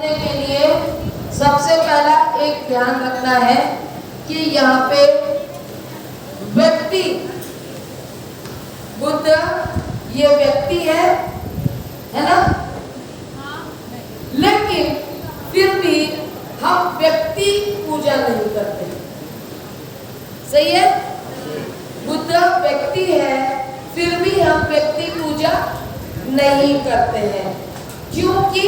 के लिए सबसे पहला एक ध्यान रखना है कि यहाँ पे व्यक्ति बुद्ध ये व्यक्ति है ना? लेकिन फिर भी हम व्यक्ति पूजा नहीं करते। सही है? बुद्ध व्यक्ति है, फिर भी हम व्यक्ति पूजा नहीं करते हैं, क्योंकि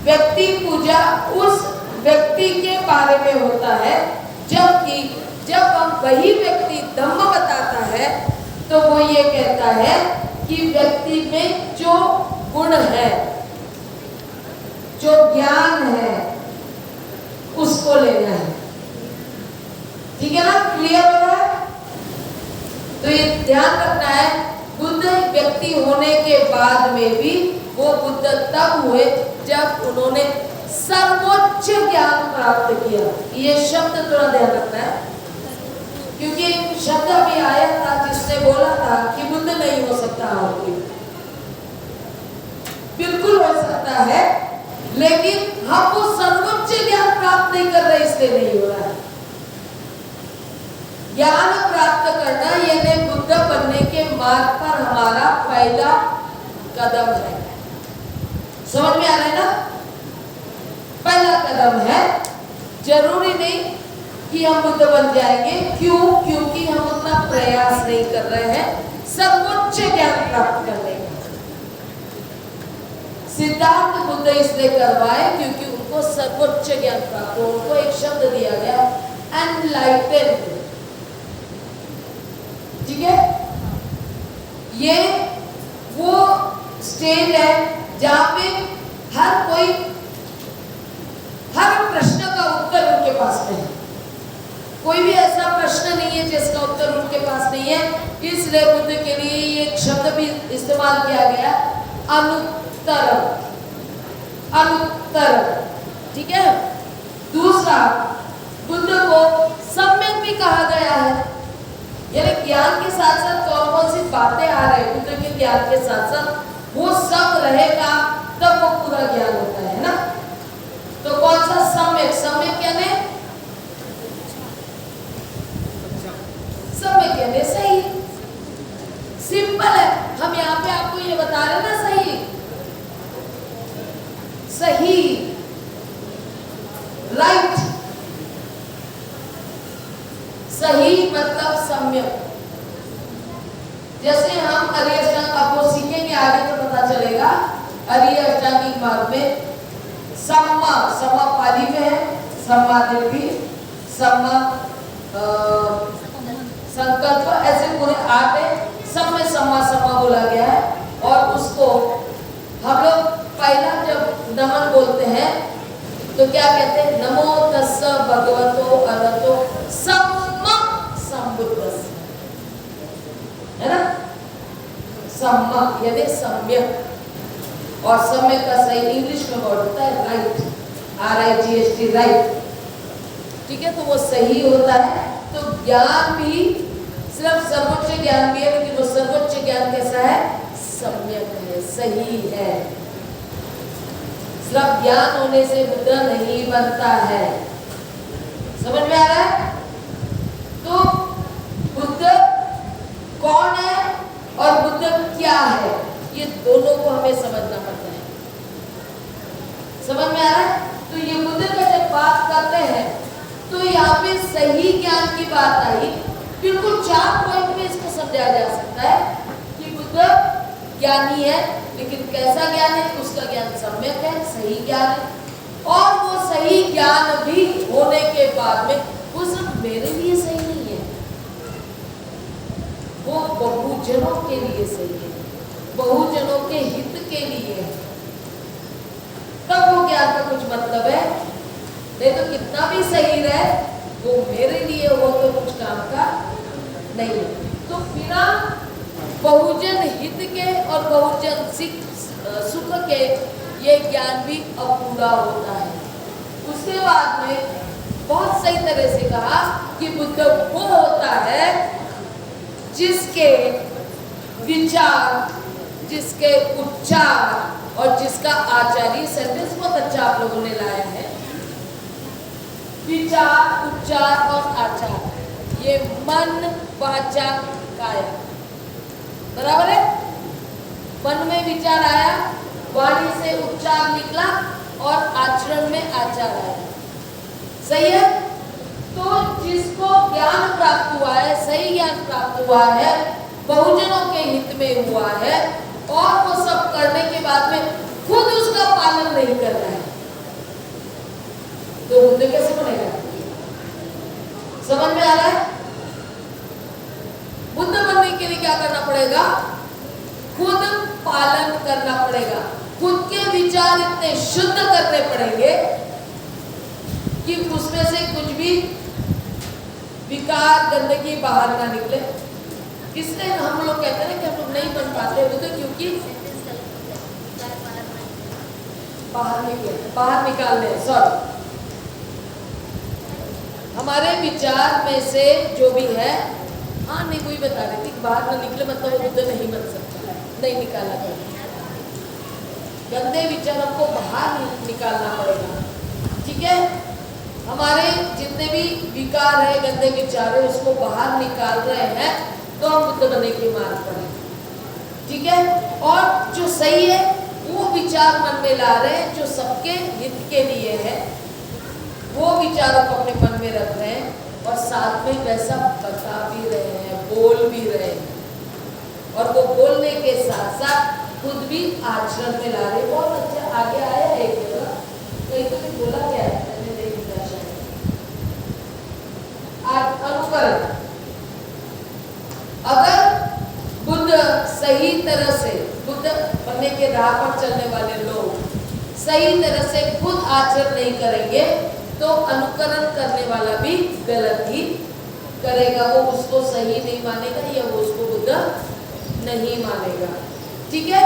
व्यक्ति पूजा उस व्यक्ति के बारे में होता है, जबकि जब हम वही व्यक्ति धम्म बताता है तो वो ये कहता है कि व्यक्ति में जो गुण है, जो ज्ञान है, उसको लेना है। ठीक है ना? क्लियर हो रहा है? तो ये ध्यान रखना है, बुद्ध व्यक्ति होने के बाद में भी वो बुद्ध तब हुए जब उन्होंने सर्वोच्च ज्ञान प्राप्त किया। ये शब्द थोड़ा ध्यान रखना है, क्योंकि शब्द अभी आया था जिसने बोला था कि बुद्ध नहीं हो सकता। बिल्कुल हो सकता है, लेकिन हम वो सर्वोच्च ज्ञान प्राप्त नहीं कर रहे, इसलिए नहीं हो रहा है। ज्ञान प्राप्त करना यानी बुद्ध बनने के मार्ग पर हमारा पहला कदम है। समझ में आ रहा है ना? पहला कदम है। जरूरी नहीं कि हम बुद्ध बन जाएंगे। क्यों? क्योंकि हम उतना प्रयास नहीं कर रहे हैं सर्वोच्च ज्ञान प्राप्त करने का। सिद्धार्थ बुद्ध इसलिए करवाए क्योंकि उनको सर्वोच्च ज्ञान प्राप्त हो। उनको एक शब्द दिया गया, एनलाइटेंड। ठीक है? ये वो स्टेज है जहां पे हर प्रश्न का उत्तर उनके पास नहीं। कोई भी ऐसा प्रश्न नहीं है जिसका उत्तर उनके पास नहीं है। इसलिए बुद्ध के लिए ये एक शब्द भी इस्तेमाल किया गया, अनुत्तरम। अनुत्तरम। ठीक है? दूसरा, बुद्ध को सम्यक भी कहा गया है, यानी ज्ञान के साथ साथ कौन कौन सी बातें आ रही है बुद्ध के ज्ञान के साथ साथ वो सब रहेगा, तब वो पूरा ज्ञान होता है ना? तो कौन सा सम्यक? सम्यक यानी सम्यक यानी सही। सिंपल है। हम यहाँ पे आपको ये बता रहे ना, सही सही, राइट। सही मतलब सम्यक। जैसे हम आर्य अष्टांग, आपको सीखेंगे आगे तो पता चलेगा। आर्य अष्टांगिक मार्ग में सम्मा, सम्मा पाली में है, सम्मा दिव्य, सम्मा संकल्प, ऐसे पूरे 8 है। सब में सम्मा सम्मा बोला गया है। और उसको हम लोग पहला जब नमन बोलते हैं तो क्या कहते हैं? नमो तस्स भगवतो अरहतो सम्मा संबुद्धस्स, है ना? सम्मा यानी सम्यक, और सम्यक का सही इंग्लिश में वर्ड होता है राइट, RIGHT, राइट। ठीक है? तो वो सही होता है। तो ज्ञान भी सिर्फ सर्वोच्च ज्ञान भी है, लेकिन वो सर्वोच्च ज्ञान कैसा है? सम्यक है, सही है। सिर्फ ज्ञान होने से बुद्ध नहीं बनता है। समझ में आ रहा है? तो बुद्ध कौन है और बुद्ध क्या है, ये दोनों को हमें समझना पड़ता है। समझ में आ रहा है? तो ये बुद्ध का जब बात करते हैं तो यहाँ पे सही ज्ञान की बात आई। बिल्कुल 4 पॉइंट में इसको समझाया जा सकता है कि बुद्ध ज्ञानी है, लेकिन कैसा ज्ञान है? उसका ज्ञान सम्यक है, सही ज्ञान है। और वो सही ज्ञान भी होने के बाद में वो सिर्फ मेरे लिए सही नहीं है, वो बहुजनों के लिए सही है, बहुजनों के हित के लिए है। तब वो ज्ञान का कुछ मतलब है। नहीं तो कितना भी सही रहे, वो मेरे लिए हो तो कुछ काम का नहीं है। तो बिना बहुजन हित के और बहुजन सुख के ये ज्ञान भी अपूरा होता है। उसके बाद में बहुत सही तरह से कहा कि बुद्ध वो होता है जिसके विचार, जिसके उच्चार और जिसका आचार्य सेंटेंस विचार, उच्चार और आचार, ये मन, वाचा, काया, बराबर है। मन में विचार आया, वाणी से उच्चार निकला और आचरण में आचार आया, सही है। तो जिसको ज्ञान प्राप्त हुआ है, सही ज्ञान प्राप्त हुआ है, बहुजनों के हित में हुआ है, और वो सब करने के बाद में खुद उसका पालन नहीं कर रहा है, तो बुद्ध कैसे बनेगा? समझ में आ रहा है? बुद्ध बनने के लिए क्या करना पड़ेगा? खुद पालन करना पड़ेगा, खुद के विचार इतने शुद्ध करने पड़ेंगे कि उसमें से कुछ भी विकार, गंदगी बाहर ना निकले। इसलिए हम लोग कहते हैं कि हम लोग नहीं बन पाते बुद्ध, क्योंकि बाहर निकालने, सॉरी, हमारे विचार में से जो भी है, हाँ नहीं वही बता रही थी, बाहर ना निकले मतलब वो बुद्ध नहीं बन सकता, नहीं निकाला जाए। गंदे विचारों को बाहर निकालना पड़ेगा, ठीक है। हमारे जितने भी विकार है, गंदे विचार है, उसको बाहर निकाल रहे हैं तो हम बुद्ध बनने के मार्ग पर हैं, ठीक है। और जो सही है वो विचार मन में ला रहे हैं, जो सबके हित के लिए है, वो विचारों को अपने मन में रख रहे हैं और साथ में वैसा बता भी रहे हैं, बोल भी रहे हैं, और वो बोलने के साथ साथ खुद भी आचरण में ला रहे। बहुत अच्छा आगे आया है एक जगह, कहीं तो भी बोला गया है, मैंने नहीं लिखा शायद, अनुकरण। अगर बुद्ध सही तरह से, बुद्ध बनने के राह पर चलने वाले लोग सही तरह से खुद आचरण नहीं करेंगे तो अनुकरण करने वाला भी गलत ही करेगा, वो उसको सही नहीं मानेगा या वो उसको बुद्ध नहीं मानेगा, ठीक है।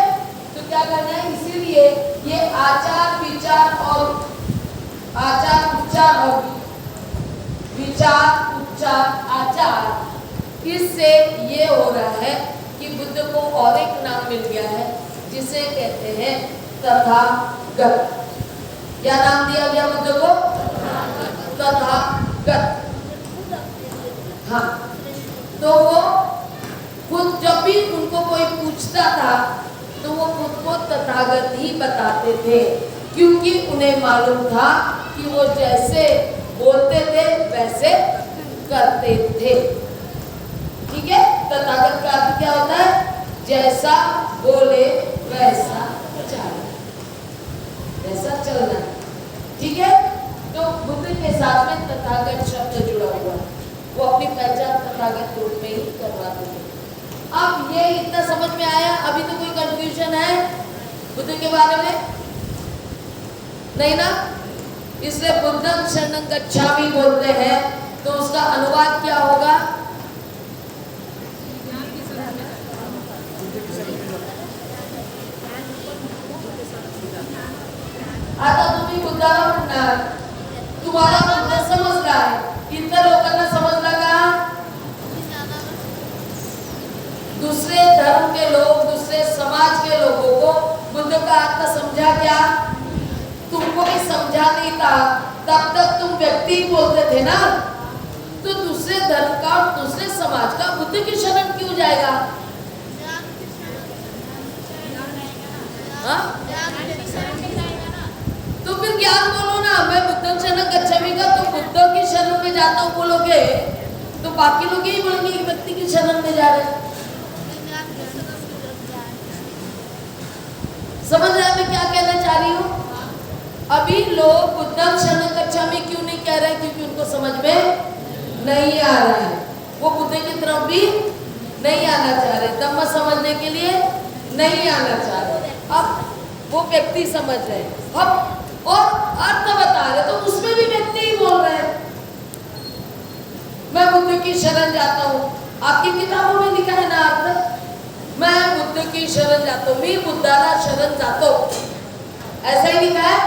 तो क्या करना है? इसीलिए ये आचार, विचार और आचार, उच्चार और विचार, उच्चार, आचार, इससे ये हो रहा है कि बुद्ध को और एक नाम मिल गया है जिसे कहते हैं तथागत। क्या नाम दिया गया बुद्ध को? तथागत। हाँ, तो वो खुद जब भी उनको कोई पूछता था तो वो खुद को तथागत ही बताते थे, क्योंकि उन्हें मालूम था कि वो जैसे बोलते थे वैसे करते थे, ठीक है। तथागत का अर्थ क्या होता है? जैसा बोले वैसा चलना, वैसा चलना, ठीक है। तो बुद्ध के साथ में तथागत शब्द जुड़ा हुआ है, वो अपनी पहचान तथागत रूप में ही करवाते थे। अब ये इतना समझ में आया? अभी तो कोई कंफ्यूजन है बुद्ध के बारे में? नहीं ना? इसलिए बुद्धं शरणं गच्छामि बोलते हैं तो उसका अनुवाद क्या होगा? आता तुम्ही बुद्धाला म्हणणार, तुम्हाला बुद्ध समजला आहे, इतर लोकांना समजला का? दूसरे धर्म के लोग, दूसरे समाज के लोगों को बुद्ध का अर्थ समझा क्या? तुमको भी समझा नहीं था, तब तक तुम व्यक्ति बोलते थे ना, तो दूसरे धर्म का और दूसरे समाज का बुद्ध की शरण क्यों जाएगा? हाँ? तो फिर ज्ञान बोलो ना, मैं बुद्धं शरणं गच्छामि का तो बुद्ध की शरण में जाता हूँ बोलोगे तो बाकी लोग यही बोलेंगे कि व्यक्ति की शरण में जा रहे हैं। समझ रहे हैं मैं क्या कहना चाह रही हूँ? अभी लोग बुद्धं शरणं गच्छामि क्यों नहीं कह रहे? क्योंकि उनको समझ में नहीं आ रहा है, वो बुद्ध की तरफ भी नहीं आना चाह रहे, धम्म समझने के लिए नहीं आना चाह रहे। अब वो व्यक्ति समझ रहे अब और अर्थ बता रहे तो उसमें भी व्यक्ति ही बोल रहे हैं, मैं बुद्ध की शरण जाता हूँ। आपकी किताबों में लिखा है ना अर्थ, मैं बुद्ध की शरण जाता हूँ, मी बुद्धाला शरण जातो, ऐसा ही लिखा है।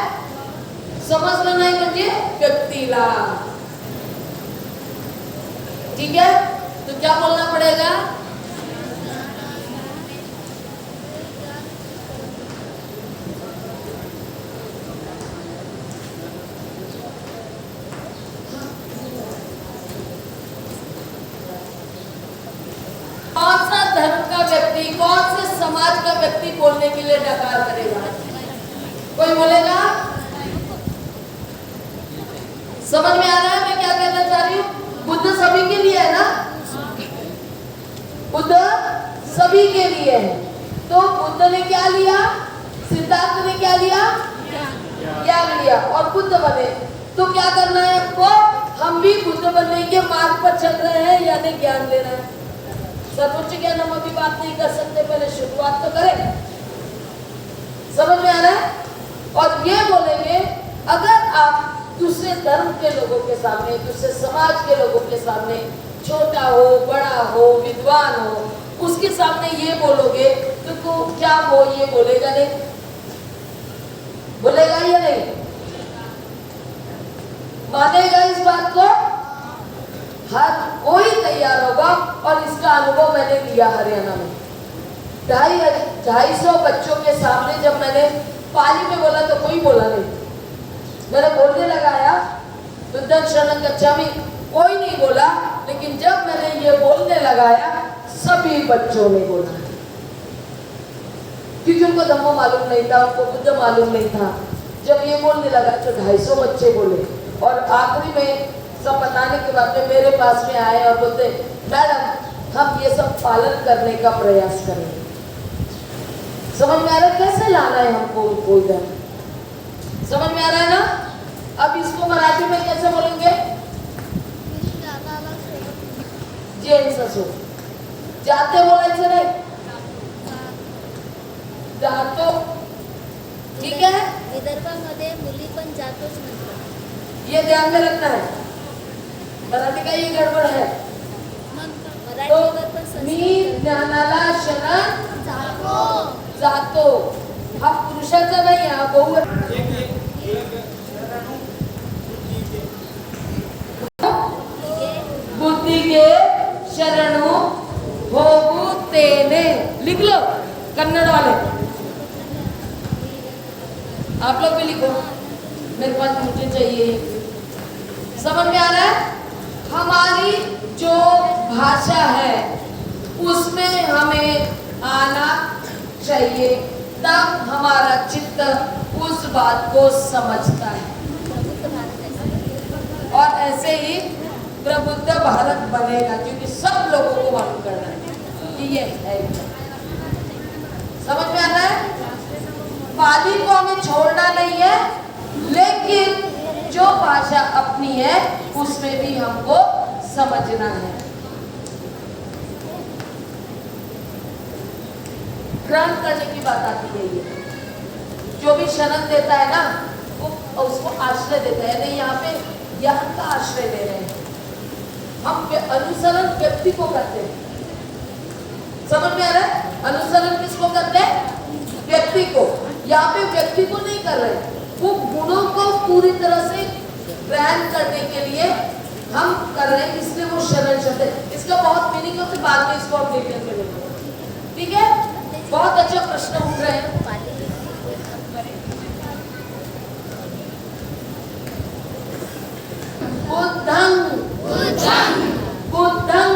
समजलं नाही म्हणजे व्यक्तीला, ठीक है। तो क्या बोलना पड़ेगा? व्यक्ति, कौन से समाज का व्यक्ति बोलने के लिए नकार करेगा? कोई बोलेगा? समझ में आ रहा है मैं क्या कहना चाह रही हूँ? बुद्ध सभी के लिए है ना, बुद्ध सभी के लिए है। तो बुद्ध ने क्या लिया? सिद्धार्थ ने क्या लिया? ज्ञान लिया और बुद्ध बने। तो क्या करना है हमको? हम भी बुद्ध बनने के मार्ग पर चल रहे हैं, यानी ज्ञान ले रहे हैं। सर्वोच्च ज्ञान हम अभी बात नहीं कर सकते, पहले शुरुआत तो करें। समझ में आ रहा है? और ये बोलेंगे अगर आप दूसरे धर्म के लोगों के सामने, दूसरे समाज के लोगों के सामने, छोटा हो बड़ा हो विद्वान हो, उसके सामने ये बोलोगे तो क्या वो ये बोलेगा नहीं? बोलेगा या नहीं? मानेगा इस बात को? हर कोई तैयार होगा। और इसका अनुभव मैंने लिया हरियाणा में। 250 बच्चों के सामने जब मैंने पाली में बोला तो कोई बोला नहीं। मैंने बोलने लगाया बुद्धं शरणं गच्छामि, कोई नहीं बोला। लेकिन जब मैंने ये बोलने लगाया सभी बच्चों ने बोला, क्योंकि उनको धम्म मालूम नहीं था, उनको बुद्ध मालूम नहीं था। जब ये बोलने लगा तो 250 बच्चे बोले। और आखिरी में सब बताने के बाद में मेरे पास में आए और बोलते मैडम हम ये सब पालन करने का प्रयास करेंगे। समझ में आ रहा है कैसे लाना है हमको उनको इधर? समझ में आ रहा है ना? अब इसको मराठी में कैसे बोलेंगे? जैन ससुर जाते बोलायचं नाही, जातो। ठीक है, विदर्भामध्ये मुली पण जातोच म्हणतात। ये ध्यान में रखना है। मराठी का ये गडबड है। मराठीवर पण तो मी ज्ञानाला शरण जातो, हा पुरुषाचा नाही, हा बहु बुद्धि के शरणु होगुतेने। लिख लो कन्नड़ वाले, आप लोग भी लिखो, मेरे पास मुझे चाहिए। समझ में आ रहा है? हमारी जो भाषा है उसमें हमें आना चाहिए, तब हमारा चित्त उस बात को समझता है। और ऐसे ही प्रबुद्ध भारत बनेगा, क्योंकि सब लोगों को मालूम करना है कि ये है। समझ में आ रहा है? पाली को हमें छोड़ना नहीं है, लेकिन जो भाषा अपनी है उसमें भी हमको समझना है। ग्रहण करने की बात आती है। ये जो भी शरण देता है ना वो उसको आश्रय देता है। नहीं, यहाँ पे ज्ञान का आश्रय ले रहे हैं हम। अनुसरण व्यक्ति को करते हैं। समझ में आ रहा है? अनुसरण किसको करते हैं? व्यक्ति को। यहाँ पे व्यक्ति को नहीं कर रहे, वो गुणों को पूरी तरह से ग्रहण करने के लिए हम कर रहे हैं, इसलिए वो शरण शब्द है। इसका बहुत मीनिंग होता है, बाद में इसको हम डिटेल में लेंगे। ठीक है, बहुत अच्छा प्रश्न उठ रहे हैं। बुद्धं बुद्धं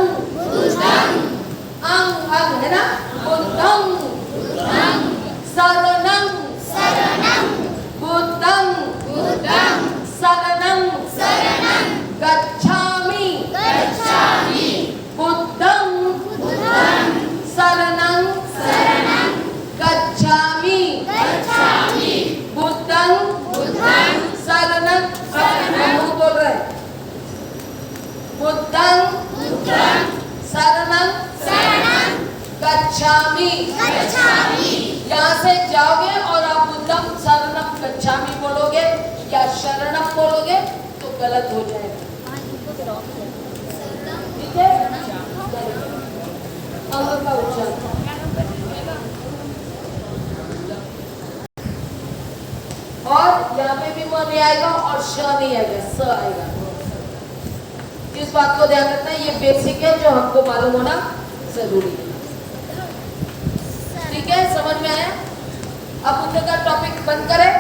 अंग अंग है ना, बुद्धं शरणं बुद्धं शरणं गच्छामि बुद्धं शरणं गच्छामि बुद्धं शरणं। हम बोल रहे हैं बुद्धं शरणं गच्छामि। यहाँ से जाओगे और आप बुद्धं शरणं गच्छामि बोलोगे या शरणं बोलोगे तो गलत हो जाएगा। ठीक है, अंग का उच्चारण। और यहाँ पे भी म नहीं आएगा और श नहीं आएगा, स आएगा। इस बात को ध्यान रखना है, ये बेसिक है जो हमको मालूम होना जरूरी है। ठीक है, समझ में आया? अब बुद्ध का टॉपिक बंद करें।